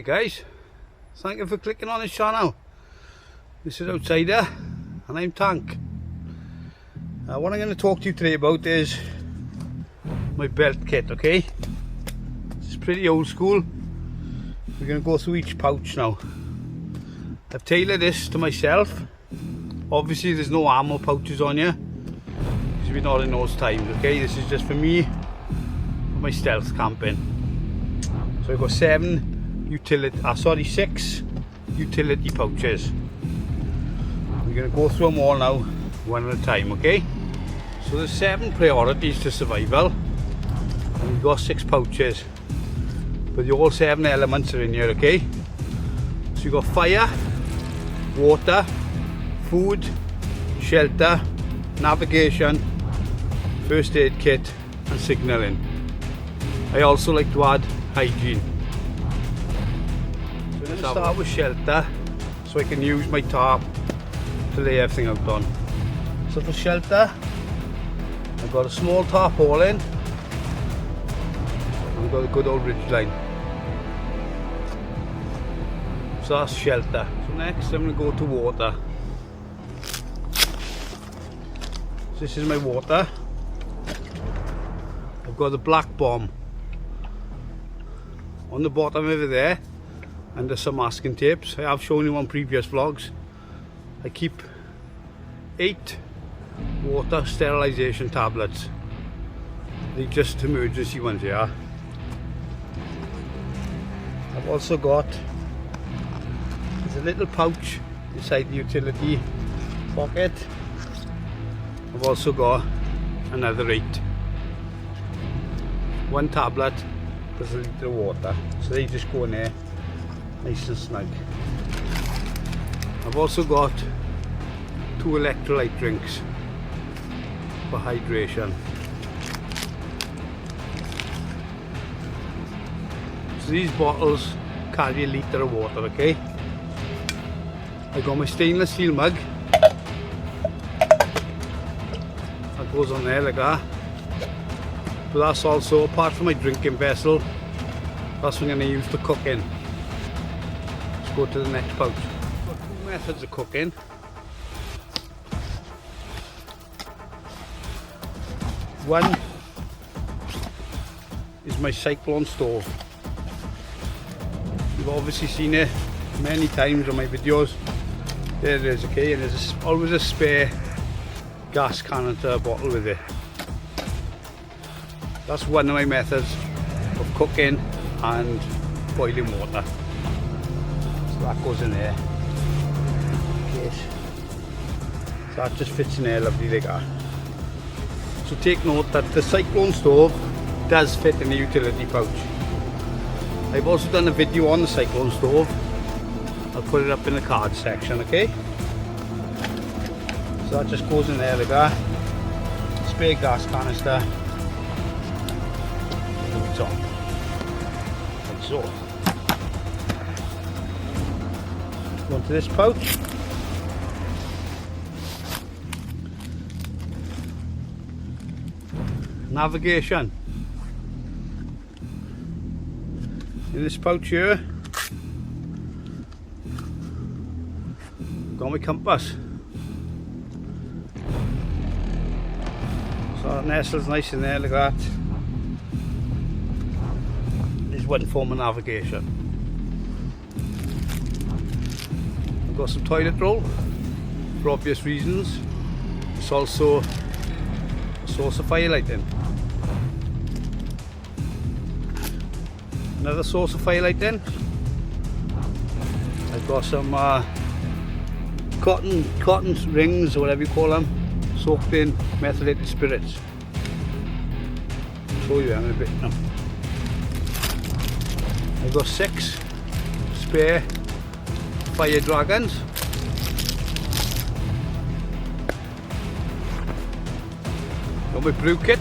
Hey guys, thank you for clicking on this channel. This is Outsider and I'm Tank. What I'm going to talk to you today about is my belt kit, okay? It's pretty old school. We're going to go through each pouch now. I've tailored this to myself. Obviously there's no ammo pouches on here because we're not in those times, okay? This is just for me, for my stealth camping. So I've got 6 utility pouches. We're going to go through them all now, one at a time, okay? So there's 7 priorities to survival, and we've got 6 pouches, but all 7 elements are in here, okay? So you've got fire, water, food, shelter, navigation, first aid kit and signalling. I also like to add hygiene. So I'm going to start with shelter so I can use my tarp to lay everything out on. So for shelter I've got a small tarpaulin. I've got a good old ridge line. So that's shelter. So next I'm going to go to water. So this is my water. I've got a black bomb on the bottom over there, and there's some masking tapes. I have shown you on previous vlogs. I keep 8 water sterilization tablets. They're just emergency ones here. I've also got, there's a little pouch inside the utility pocket. I've also got another 8. 1 tablet, there's a litre of water, so they just go in there nice and snug. I've also got 2 electrolyte drinks for hydration. So these bottles carry a litre of water, okay? I got my stainless steel mug. That goes on there like that. But that's also, apart from my drinking vessel, that's what I'm going to use for cooking. Let's go to the next pouch. I've got 2 methods of cooking. One is my cyclone stove. You've obviously seen it many times on my videos. There it is, okay, and there's always a spare gas canister bottle with it. That's one of my methods of cooking and boiling water. So that goes in there. Yes. So that just fits in there lovely like that. So take note that the cyclone stove does fit in the utility pouch. I've also done a video on the cyclone stove. I'll put it up in the cards section, okay? So that just goes in there like that. Spare gas canister. On. Like so. Go into this pouch. Navigation. In this pouch here, got my compass. So that nestles nice in there like that. One form of navigation. I've got some toilet roll for obvious reasons. It's also a source of fire lighting. Another source of fire lighting. I've got some cotton rings or whatever you call them, soaked in methylated spirits. I'll show you in a bit now. I've got 6 spare fire dragons. Got my brew kit.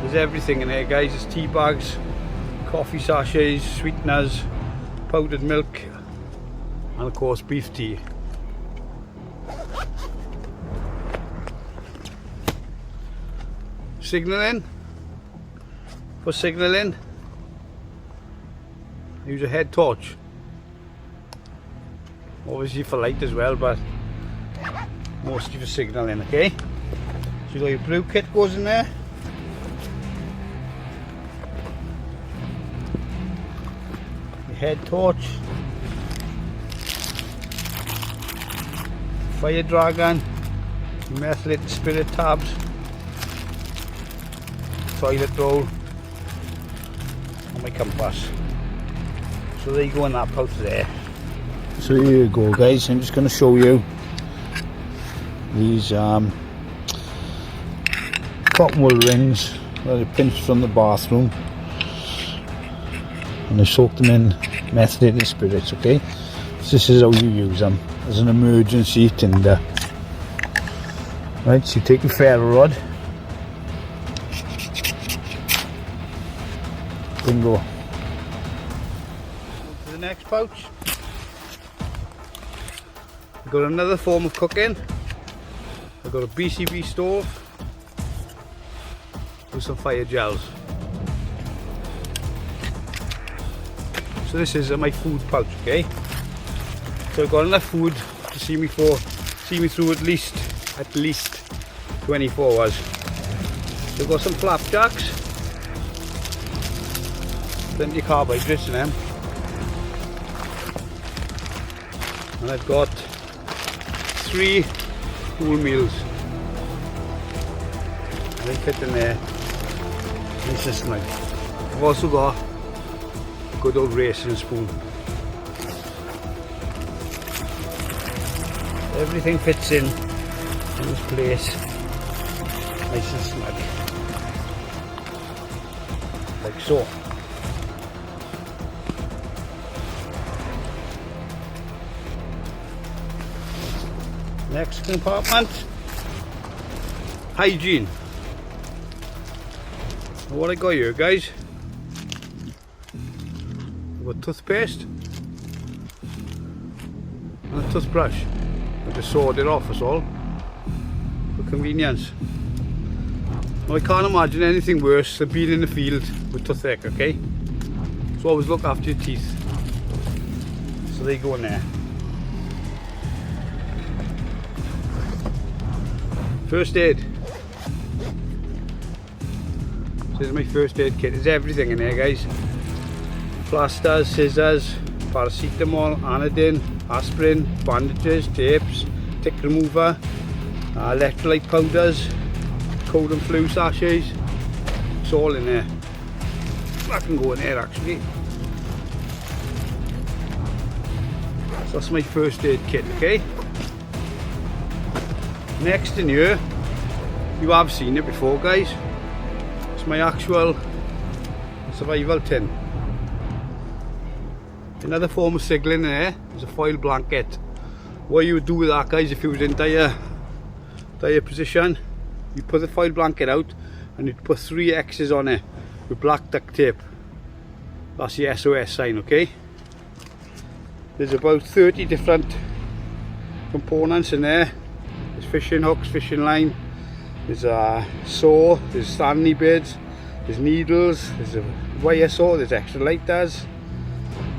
There's everything in there, guys. There's tea bags, coffee sachets, sweeteners, powdered milk, and of course beef tea. Signalling. For signalling, use a head torch, obviously for light as well, but mostly for signalling. Okay, so you got your blue kit goes in there, your head torch, fire dragon, methylated spirit tabs, toilet roll, and my compass. So there you go in that pouch there. So here you go, guys. I'm just going to show you these cotton wool rings that I pinched from the bathroom, and I soaked them in methylated spirits. Okay, so this is how you use them as an emergency tinder. Right, so you take your ferro rod, bingo. To the next pouch, I've got another form of cooking. I've got a BCB stove with some fire gels. So this is my food pouch, okay? So I've got enough food to see me through at least 24 hours. So I've got some flapjacks, plenty of carbohydrates in them, and I've got 3 full meals. They fit in there consistently. I've also got a good old racing spoon. Everything fits in this place nice and snug, like so. Next compartment, hygiene. What I got here, guys, I've got toothpaste and a toothbrush. I just sawed it off, that's all, for convenience. Now I can't imagine anything worse than being in the field with toothache, okay? So always look after your teeth. So they go in there. First aid. This is my first aid kit. There's everything in there, guys. Plasters, scissors, paracetamol, anodine, aspirin, bandages, tapes, tick remover, electrolyte powders, cold and flu sachets. It's all in there. That can go in there actually. So that's my first aid kit, okay? Next in here, you have seen it before, guys. It's my actual survival tin. Another form of signaling in there is a foil blanket. What you would do with that, guys, if you was in dire position, you put the foil blanket out and you'd put 3 X's on it with black duct tape. That's the SOS sign, okay? There's about 30 different components in there. There's fishing hooks, fishing line, there's a saw, there's Stanley bits, there's needles, there's a wire saw, there's extra lighters,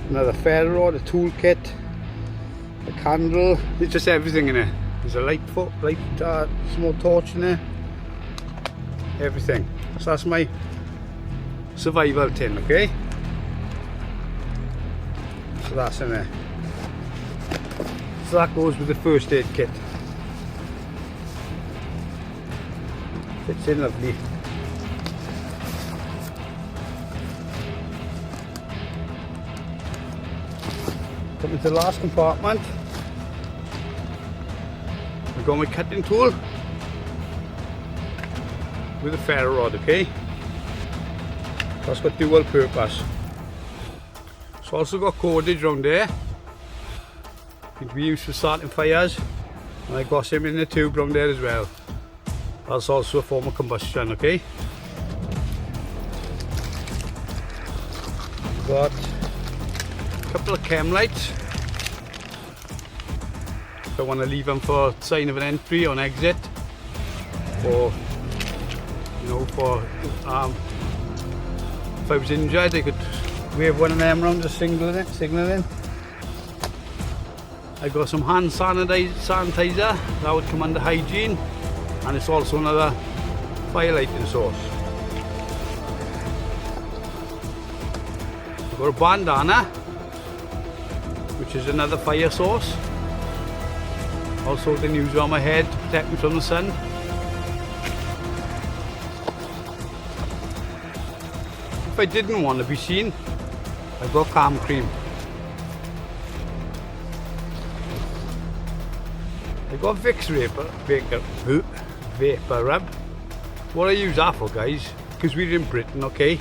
another ferro rod, a toolkit, a candle. There's just everything in there. There's a small torch in there, everything. So that's my survival tin, okay? So that's in there. So that goes with the first aid kit. Fits in lovely. Coming to the last compartment, I've got my cutting tool with a ferro rod, okay? That's got dual purpose. It's also got cordage around there. It can be used for starting fires, and I got some in the tube around there as well. That's also a form of combustion, okay? Got a couple of chem lights. If I want to leave them for sign of an entry or an exit, or you know, for if I was injured, I could wave one of them around, just signalling. I got some hand sanitizer, that would come under hygiene, and it's also another fire lighting source. I've got a bandana, which is another fire source. Also can use it on my head to protect me from the sun. If I didn't want to be seen, I've got calm cream. I've got Vicks vapor rub. What I use that for, guys, because we're in Britain, okay?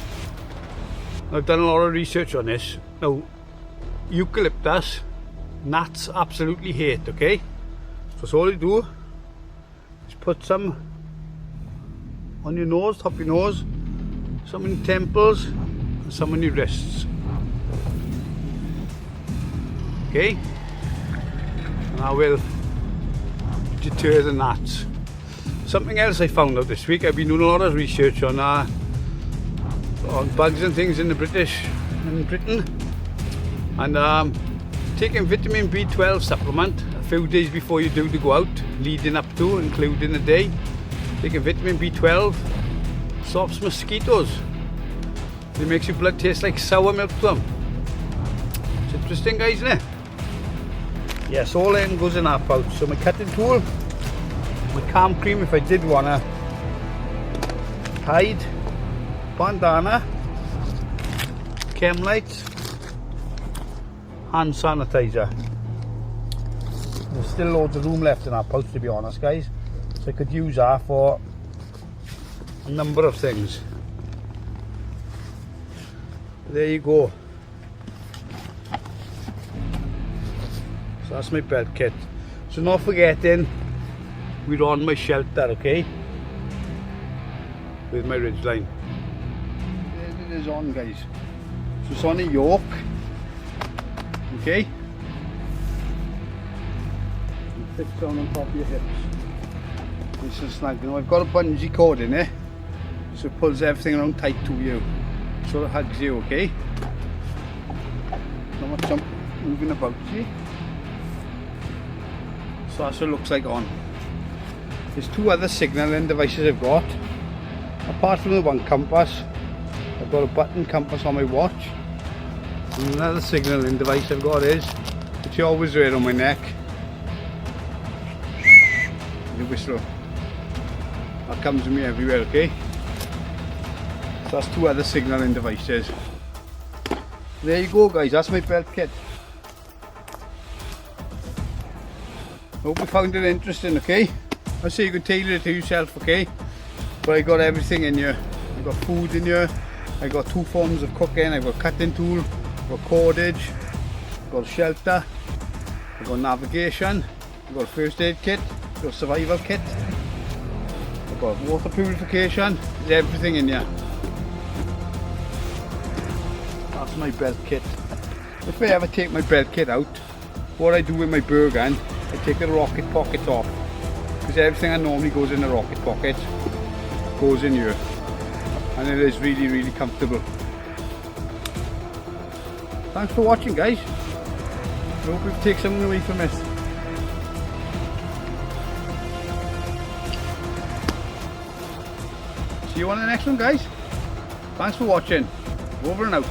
I've done a lot of research on this. Now, eucalyptus, gnats absolutely hate, okay? So all you do is put some on your nose, top of your nose, some on your temples, and some on your wrists. Okay? And I will deter the gnats. Something else I found out this week, I've been doing a lot of research on bugs and things in Britain, and taking vitamin B12 supplement a few days before you do to go out, leading up to, including the day. Taking vitamin B12 stops mosquitoes. It makes your blood taste like sour milk to them. It's interesting, guys, isn't it? Yes, all in goes in our pouch. So my cutting tool, my calm cream if I did want to hide, bandana, chem lights, hand sanitizer. There's still loads of room left in our pouch, to be honest, guys, so I could use that for a number of things. There you go. So that's my bed kit. So not forgetting, we're on my shelter, okay, with my ridgeline. There it is on, guys. So it's on a yoke, okay, and fits down on top of your hips. Nice and snug. You know, I've got a bungee cord in there, so it pulls everything around tight to you, so it hugs you, okay. Not much moving about, see. So that's what it looks like on. There's two other signalling devices I've got. Apart from the one compass, I've got a button compass on my watch. And another signalling device I've got is, which I always wear on my neck, the whistle. That comes with me everywhere, okay? So that's two other signalling devices. There you go, guys, that's my belt kit. Hope you found it interesting, okay? I say you can tailor it to yourself, okay? But I got everything in here. I got food in here. I got two forms of cooking. I got cutting tool. I got cordage. I got shelter. I got navigation. I got first aid kit. I got survival kit. I got water purification. There's everything in here. That's my belt kit. If I ever take my belt kit out, what I do with my burr gun, I take the rocket pockets off, because everything that normally goes in the rocket pocket goes in here, and it is really, really comfortable. Thanks for watching, guys. I hope you take something away from this. See you on the next one, guys. Thanks for watching. Over and out.